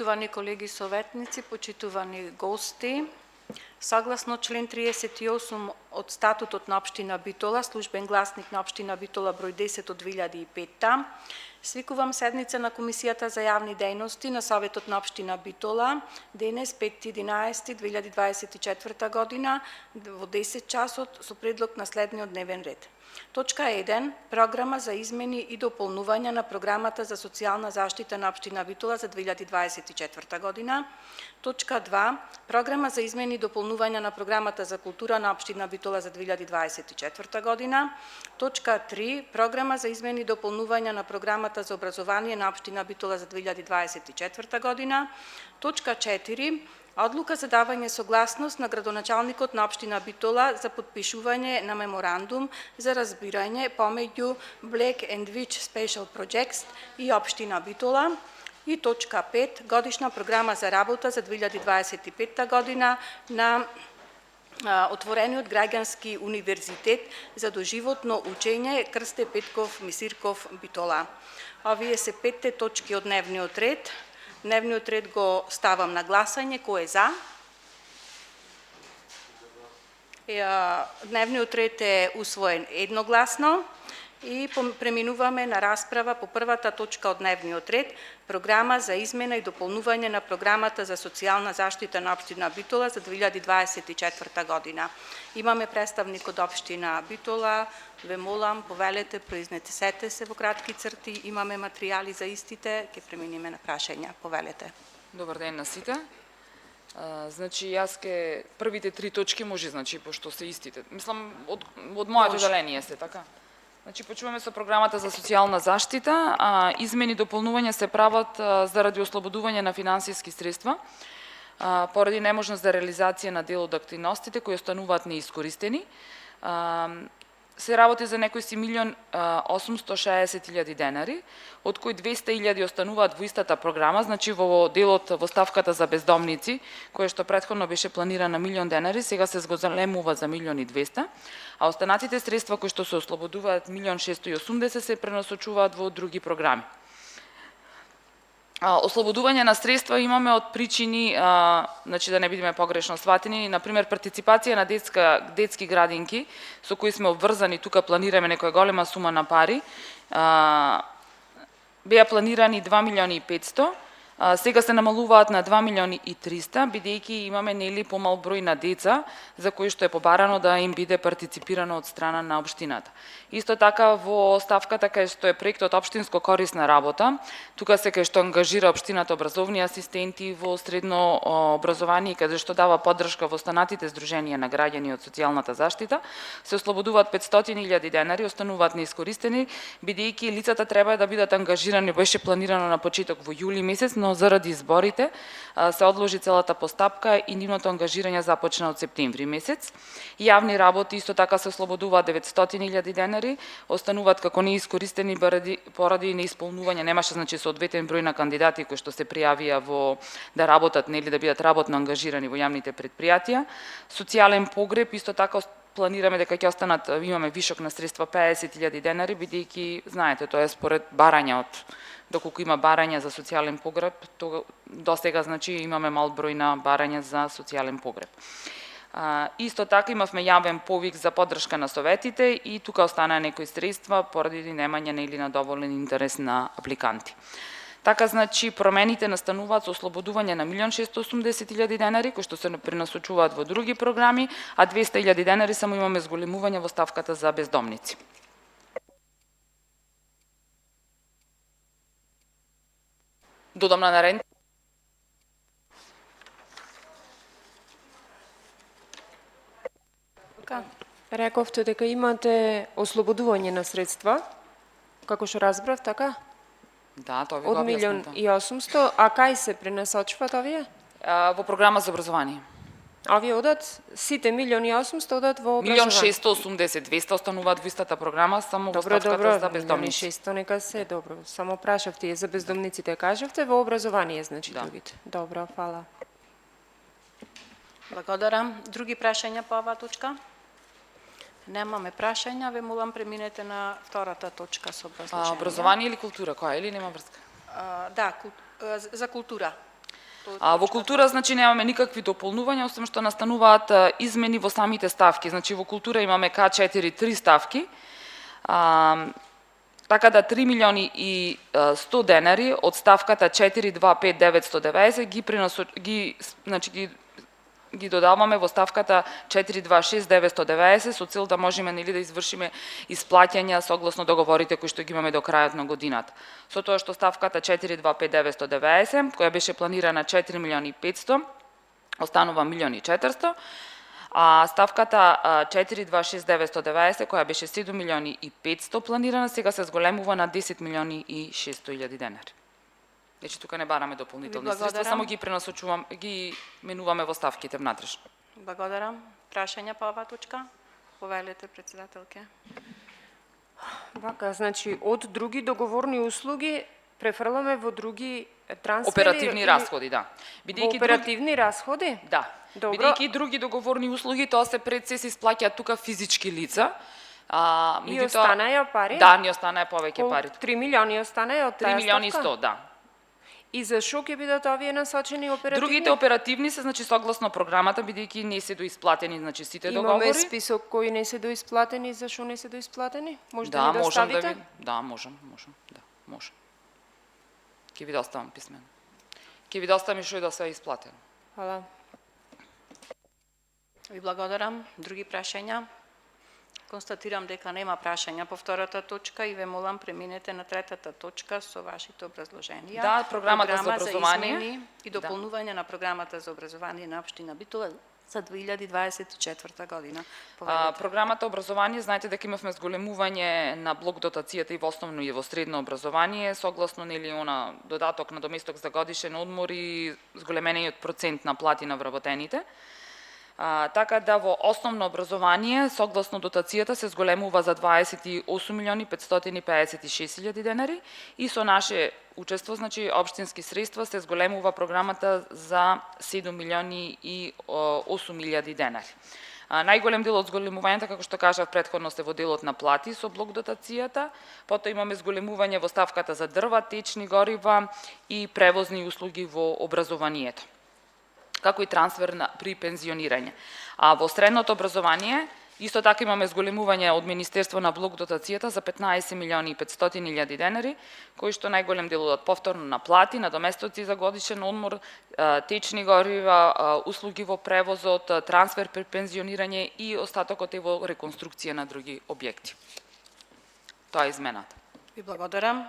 Почитувани колеги советници, почитувани гости, согласно член 38 од статутот на општина Битола, службен гласник на општина Битола број 10 од 2005, свикувам седница на Комисијата за јавни дејности на Советот на општина Битола денес 5.11.2024 година во 10 часот со предлог на следниот дневен ред. Точка 1. Програма за измени и дополнување на програмата за социјална заштита на општина Битола за 2024 година. Точка 2. Програма за измени и дополнување на програмата за култура на општина Битола за 2024 година. Точка 3. Програма за измени и дополнување на програмата за образование на општина Битола за 2024 година. Точка 4. Одлука за давање согласност на градоначалникот на општина Битола за подпишување на меморандум за разбирање помеѓу Black and Witch Special Projects и општина Битола. И точка 5. Годишна програма за работа за 2025 година на отворениот граѓански универзитет за доживотно учење Крсте Петков Мисирков Битола. Овие се 5 точки од дневниот ред. Дневниот ред го ставам на гласање. Кој е за? Дневниот ред е усвоен едногласно и преминуваме на расправа по првата точка од дневниот ред, програма за измена и дополнување на програмата за социјална заштита на општина Битола за 2024 година. Имаме представник од општина Битола. Ве молам, повелете, произнесете се во кратки црти. Имаме материјали за истите, ќе преминиме на прашања. Повелете. Добар ден на сите. Значи, јас ке првите 3 точки може, значи, пошто се истите. Мислам, од моето одделение се, така? Значи, почуваме со програмата за социјална заштита, измени и дополнување се прават заради ослободување на финансиски средства, поради неможност за реализација на дел од активностите кои остануваат неискористени. Се работи за некои си 1.860.000 денари, од кои 200.000 остануваат во истата програма, значи во делот во ставката за бездомници, која што претходно беше планирана 1 милион денари, сега се зголемува за 1.200.000, а останатите средства кои што се ослободуваат 1.680.000 се пренасочуваат во други програми. Ослободување на средства имаме од причини, значи да не бидеме погрешно сватени, например партиципација на детски градинки со кои сме обврзани, тука планираме некоја голема сума на пари. Беа планирани 2.500.000, сега се намалуваат на 2.300.000, бидејќи имаме нели помал број на деца за кои што е побарано да им биде партиципирано од страна на општината. Исто така во ставката кај што е проектот општинско корисна работа, тука се кај што ангажира општината образовни асистенти во средно образование, каде што дава поддршка во останатите здруженија на граѓани од социјалната заштита, се ослободуваат 500.000 денари, остануваат неискористени, бидејќи лицата треба да бидат ангажирани, беше планирано на почеток во јули месец, но заради изборите се одложи целата постапка и нивното ангажирање започна од септември месец. Јавни работи исто така се ослободуваат 900.000 денари, остануваат како неискористени поради неисполнување, немаше значи соодветен број на кандидати кои што се пријавија во да работат, нели да бидат работно ангажирани во јавните предпријатија. Социјален погреб исто така планираме дека ќе останат, имаме вишок на средства 50.000 денари, бидејќи знаете тоа е според барања од доколку има барања за социјален погреб, до сега значи имаме мал број на барања за социјален погреб. Исто така имавме јавен повик за поддршка на советите и тука останаа некои средства поради немање или на доволен интерес на апликанти. Така, значи, промените настануваат со ослободување на 1.680.000 денари, кои што се пренасочуваат во други програми, а 200.000 денари само имаме зголемување во ставката за бездомници. Додамна на рент. Рековте дека имате ослободување на средства, како што разбрав, така? Да, тоа ви го од 1.800.000, а кај се пренасочваат овие? Во програма за образование. Овие одат, сите 1.800.000 одат во образование? 1.680.000, остануваат во истата програма, само во ставката за бездомници. 1.600.000 нека се, добро. Само прашавте за бездомниците, кажавте во образование, значи да. Другите. Добро, фала. Благодарам. Други прашања по оваа точка? Немаме прашања, ве молам преминете на втората точка со образложение. Образование или култура, која или нема врска? Да, за култура. Во култура, значи, немаме никакви дополнувања, освен што настануваат измени во самите ставки. Значи, во култура имаме К4 3 ставки, така да 3 милиони и 100 денари од ставката 425 990 ги додаваме во ставката 426 990 со цел да можеме да извршиме исплаќања согласно договорите кои што ги имаме до крајот на годината. Со тоа што ставката 425 990 која беше планирана 4 милиони 500 останува 1 милиони 400, а ставката 426 990 која беше 7 милиони и 500 планирана сега се зголемува на 10 милиони и 600 илјади денари. Значи тука не бараме дополнителни средства, само ги пренасочуваме, ги менуваме во ставките внатрешно. Благодарам. Прашања по оваа точка? Повелете, председателке. Вака, значи, од други договорни услуги префрламе во други трансфери? Оперативни расходи, да. Во оперативни расходи? Да. Добро. Бидејќи други договорни услуги, тоа се пред се исплаќаат тука физички лица. И останаја пари? Да, ни останаја повеќе пари. 3 милиони останаја од таа 3 милиони и 100, да. И за шо ќе бидат овие насочени оперативни? Другите оперативни се, значи, согласно програмата, бидејќи не се доисплатени, значи, сите договори. Имаме список кои не се доисплатени, за шо не се доисплатени? Може да да ни доставите? Да, можам, да, може. Ќе ви доставам писмено. Ќе ви доставам и шо е да се исплатено. Хвала. Ви благодарам. Други прашања? Констатирам дека нема прашања по втората точка и ве молам преминете на третата точка со вашите образложенија. Да, програмата за образование. За измени и дополнување на програмата за образование на општина Битола за 2024 година. Програмата образование, знаете дека имавме зголемување на блок дотацијата и во основно и во средно образование, согласно нели она додаток на доместок за годишен одмор и зголемениот процент на плати на вработените. Така да во основно образование, согласно дотацијата, се зголемува за 28 милиони 556 илјади денари и со наше учество, значи општински средства, се зголемува програмата за 7 милиони и 8 илјади денари. Најголем дел од зголемувањето, како што кажав претходно, се во делот на плати со блок дотацијата, потоа имаме зголемување во ставката за дрва, течни горива и превозни услуги во образованието, како и трансфер при пензионирање. А во средното образование, исто така имаме зголемување од Министерство на блок дотацијата за 15 милиони и 500 илјади денари, кои што најголем дел од повторно на плати, на доместоци за годишен одмор, течни горива, услуги во превозот, трансфер при пензионирање и остатокот е во реконструкција на други објекти. Тоа е измената. Ви благодарам.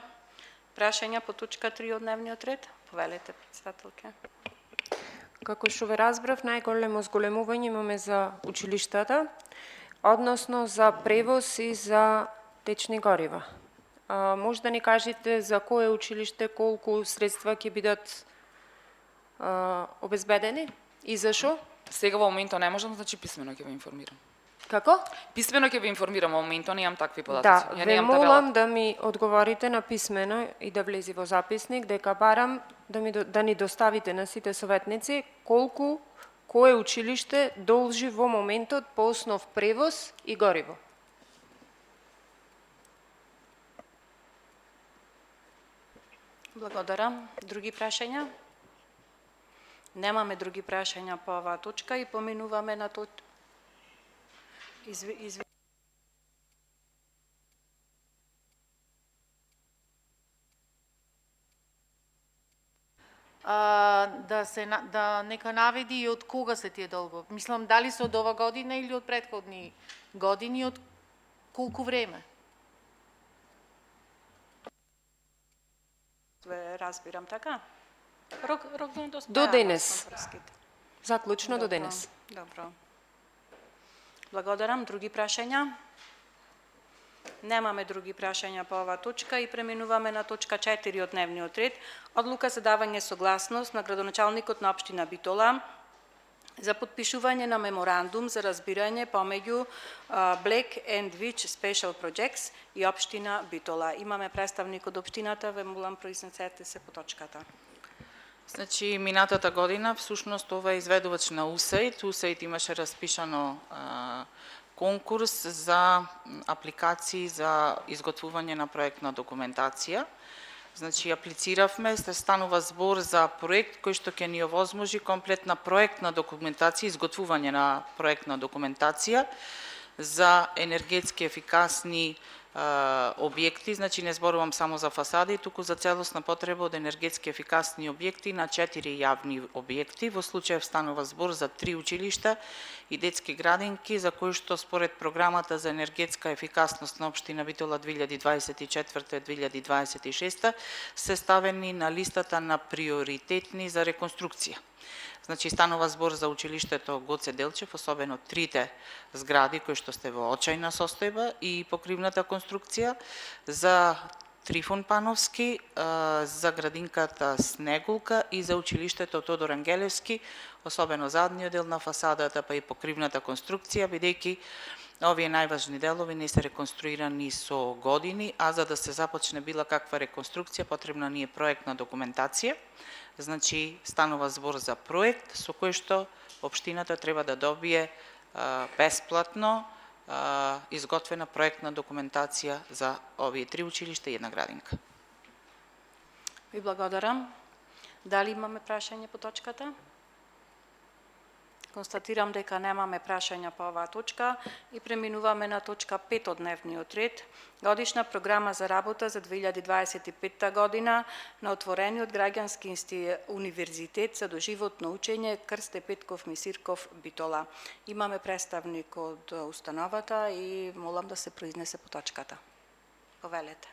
Прашања по точка 3 од дневниот ред? Повелете, председателке. Како што ве разбрав, најголемо зголемување имаме за училиштата, односно за превоз и за течни горива. Може да ни кажете за кое училиште колку средства ќе бидат обезбедени и за шо? Сега во моментот не можам, значи писмено ќе ве информирам. Како? Писмено ќе ве информирам, во моментот немам такви податоци. Да, ве молам да ми одговорите на писмено и да влези во записник дека барам да ни доставите на сите советници колку кое училиште должи во моментот по основ превоз и гориво. Благодарам. Други прашања? Немаме други прашања по оваа точка и поминуваме на точка. Да нека наведи и од кога се тие долгови. Мислам, дали се од ова година или од претходни години, од колку време? Разбирам така. Рок до денес. Заклучно до денес. Добро. Благодарам. Други прашања? Немаме други прашања по оваа точка и преминуваме на точка 4 од дневниот ред. Одлука за давање согласност на градоначалникот на општина Битола за подпишување на меморандум за разбирање помеѓу Black and Witch Special Projects и општина Битола. Имаме представник од општината, ве молам произнесете се по точката. Значи, минатата година, всушност, ова е изведувач на УСАИД. УСАИД имаше распишано конкурс за апликации за изготвување на проектна документација. Значи, аплициравме, се станува збор за проект кој што ќе ни овозможи комплетна проектна документација, изготвување на проектна документација за енергетски ефикасни објекти, значи не зборувам само за фасади, туку за целосна потреба од енергетски ефикасни објекти на 4 јавни објекти. Во случајов станува збор за 3 училишта и детски градинки, за кои што според програмата за енергетска ефикасност на општина Битола 2024-2026 се ставени на листата на приоритетни за реконструкција. Значи, станува збор за училиштето Гоце Делчев, особено трите згради кои што сте во очајна состојба и покривната конструкција, за Трифон Пановски, за градинката Снегулка и за училиштето Тодор Ангелевски, особено задниот дел на фасадата, па и покривната конструкција, бидејќи овие најважни делови не се реконструирани со години, а за да се започне била каква реконструкција, потребна ни е проектна документација. Значи, станува збор за проект со кој што општината треба да добие бесплатно изготвена проектна документација за овие 3 училишта и една градинка. Ви благодарам. Дали имаме прашање по точката? Констатирам дека немаме прашања по оваа точка и преминуваме на точка 5 од дневниот ред. Годишна програма за работа за 2025 година на отворениот граѓански универзитет за доживотно учење Крсте Петков Мисирков Битола. Имаме представник од установата и молам да се произнесе по точката. Повелете.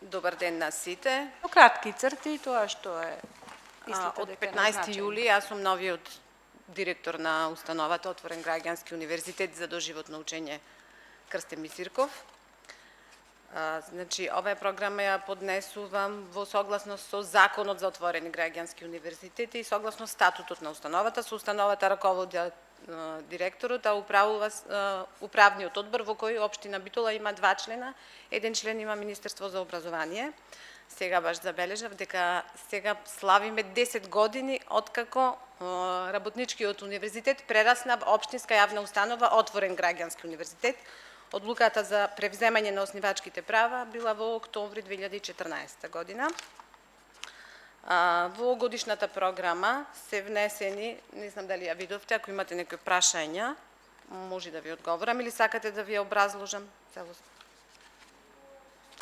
Добар ден на сите. По кратки црти, тоа што е Од 15 јули јас сум новиот директор на установата Отворен граѓански универзитет за доживотно учење Крсте Мисирков. Значи, оваа програма ја поднесувам во согласност со Законот за отворени граѓански универзитети и согласно статутот на установата. Со установата раководи директорот, а управува управниот одбор во кој општина Битола има 2 члена, еден член има Министерство за образование. Сега баш забележав дека сега славиме 10 години откако работничкиот универзитет прерасна општинска јавна установа Отворен граѓански универзитет. Одлуката за превземање на основачките права била во октомври 2014 година. Во годишната програма се внесени, не знам дали ја видовте, ако имате некои прашања, може да ви одговорам или сакате да ви ја образложам целосно.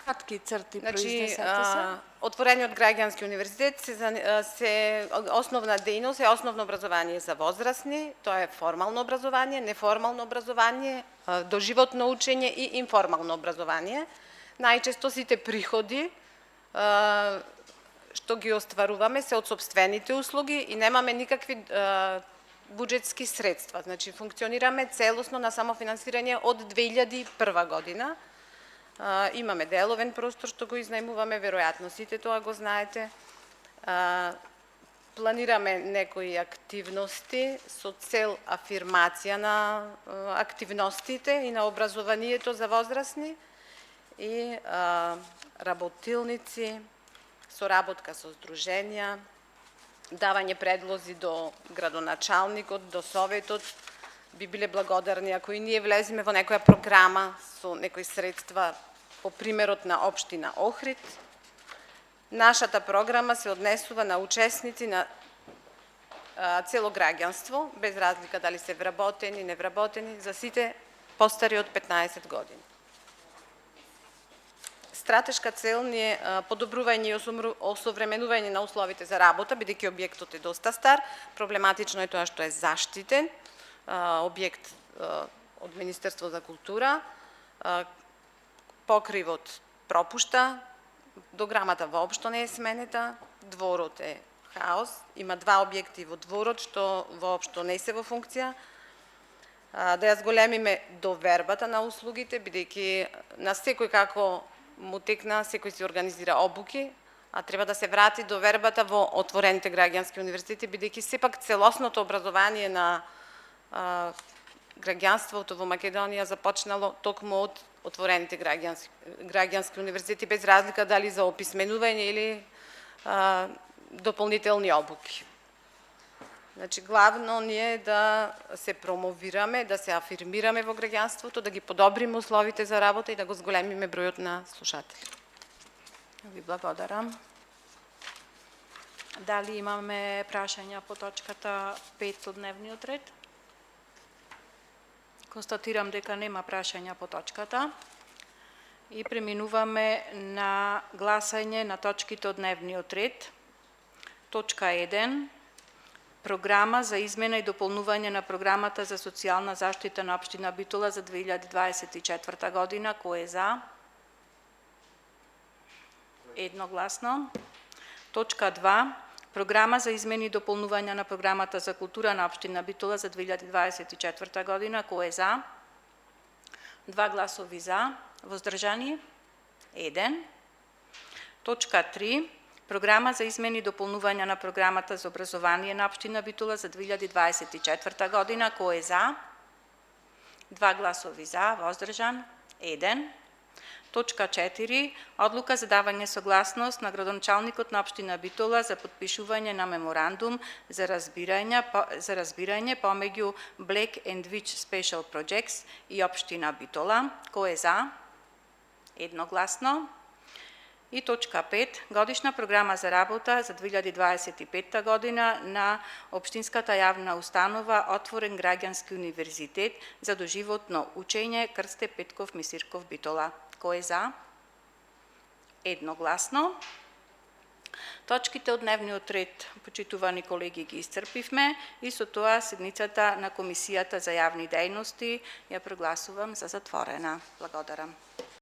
Кратки црти, Значи, произнесете се. Отворениот граѓански универзитет се основна дејност е основно образование за возрастни, тоа е формално образование, неформално образование, доживотно учење и информално образование. Најчесто сите приходи што ги остваруваме се од сопствените услуги и немаме никакви буџетски средства. Значи, функционираме целосно на самофинансирање од 2001 година. Имаме деловен простор што го изнајмуваме, веројатно сите тоа го знаете. Планираме некои активности со цел афирмација на активностите и на образованието за возрастни и работилници, соработка со здруженја, давање предлози до градоначалникот, до советот. Би биле благодарни ако и ние влеземе во некоја програма со некои средства по примерот на општина Охрид. Нашата програма се однесува на учесници на цело граѓанство, без разлика дали се вработени, невработени, за сите постари од 15 години. Стратешка цел ни е подобрување и осовременување на условите за работа, бидејќи објектот е доста стар. Проблематично е тоа што е заштитен објект од Министерство за култура. Покривот пропушта, дограмата воопшто не е сменета, дворот е хаос, има 2 објекти во дворот што воопшто не се во функција. Да ја зголемиме довербата на услугите, бидејќи на секој како му текна, секој си организира обуки, а треба да се врати довербата во отворените граѓански универзитети, бидејќи сепак целосното образование на граѓанството во Македонија започнало токму од отворените граѓански универзитети, без разлика дали за описменување или дополнителни обуки. Значи, главно ние да се промовираме, да се афирмираме во граѓанството, да ги подобриме условите за работа и да го зголемиме бројот на слушатели. Ви благодарам. Дали имаме прашања по точката 5 од дневниот ред? Констатирам дека нема прашања по точката. И преминуваме на гласање на точките од дневниот ред. Точка 1. Програма за измена и дополнување на програмата за социјална заштита на општина Битола за 2024 година. Кој е за? Едногласно. Точка 2. Програма за измени и дополнување на програмата за култура на општина Битола за 2024 година. Кој е за? 2 гласови за. Воздржани? 1. Точка 3. Програма за измени и дополнување на програмата за образование на општина Битола за 2024 година. Кој е за? 2 гласови за. Воздржан? 1. Точка 4. Одлука за давање согласност на градоначалникот на општина Битола за подпишување на меморандум за разбирање помеѓу Black and Witch Special Projects и општина Битола. Кој е за? Едногласно. И точка 5. Годишна програма за работа за 2025 година на Општинската јавна установа Отворен граѓански универзитет за доживотно учење Крсте Петков Мисирков Битола. Кој е за? Едногласно. Точките од дневниот ред, почитувани колеги, ги исцрпивме и со тоа седницата на Комисијата за јавни дејности ја прогласувам за затворена. Благодарам.